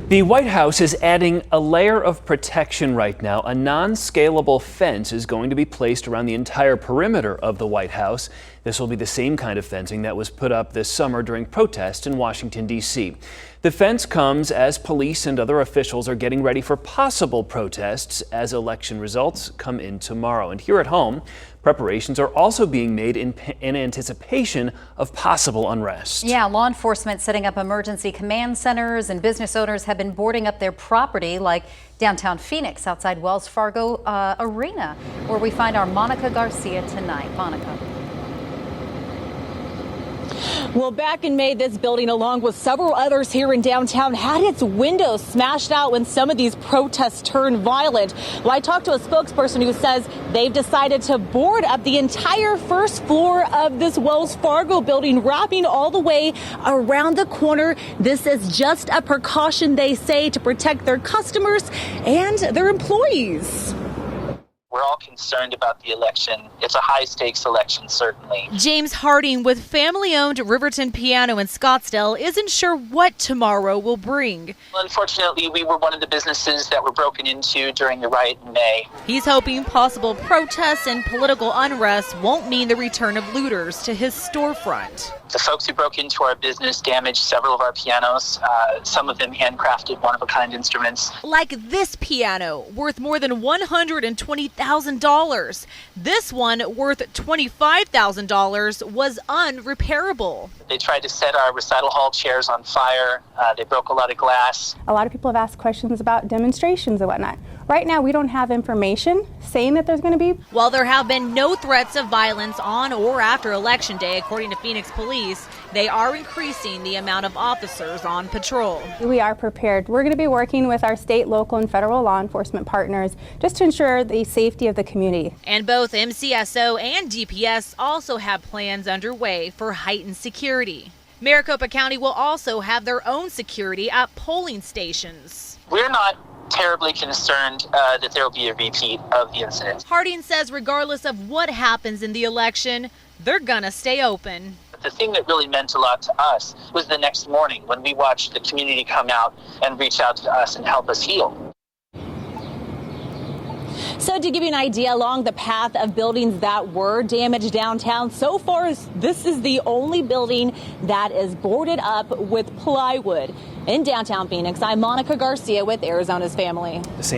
The White House is adding a layer of protection right now. A non-scalable fence is going to be placed around the entire perimeter of the White House. This will be the same kind of fencing that was put up this summer during protests in Washington, D.C. The fence comes as police and other officials are getting ready for possible protests as election results come in tomorrow. And here at home, preparations are also being made in anticipation of possible unrest. Yeah, law enforcement setting up emergency command centers, and business owners have been boarding up their property, like downtown Phoenix outside Wells Fargo Arena, where we find our Monica Garcia tonight. Monica. Well, back in May, this building, along with several others here in downtown, had its windows smashed out when some of these protests turned violent. Well, I talked to a spokesperson who says they've decided to board up the entire first floor of this Wells Fargo building, wrapping all the way around the corner. This is just a precaution, they say, to protect their customers and their employees. We're all concerned about the election. It's a high-stakes election, certainly. James Harding with family-owned Riverton Piano in Scottsdale isn't sure what tomorrow will bring. Well, unfortunately, we were one of the businesses that were broken into during the riot in May. He's hoping possible protests and political unrest won't mean the return of looters to his storefront. The folks who broke into our business damaged several of our pianos, some of them handcrafted one-of-a-kind instruments. Like this piano, worth more than $120,000. This one, worth $25,000, was unrepairable. They tried to set our recital hall chairs on fire. They broke a lot of glass. A lot of people have asked questions about demonstrations and whatnot. Right now, we don't have information saying that there's going to be. While there have been no threats of violence on or after Election Day, according to Phoenix police, they are increasing the amount of officers on patrol. We are prepared. We're going to be working with our state, local, and federal law enforcement partners just to ensure the safety of the community. And both MCSO and DPS also have plans underway for heightened security. Maricopa County will also have their own security at polling stations. We're not terribly concerned that there will be a repeat of the incident. Harding says regardless of what happens in the election, they're gonna stay open. The thing that really meant a lot to us was the next morning when we watched the community come out and reach out to us and help us heal. So to give you an idea along the path of buildings that were damaged downtown, so far this is the only building that is boarded up with plywood. In downtown Phoenix, I'm Monica Garcia with Arizona's Family.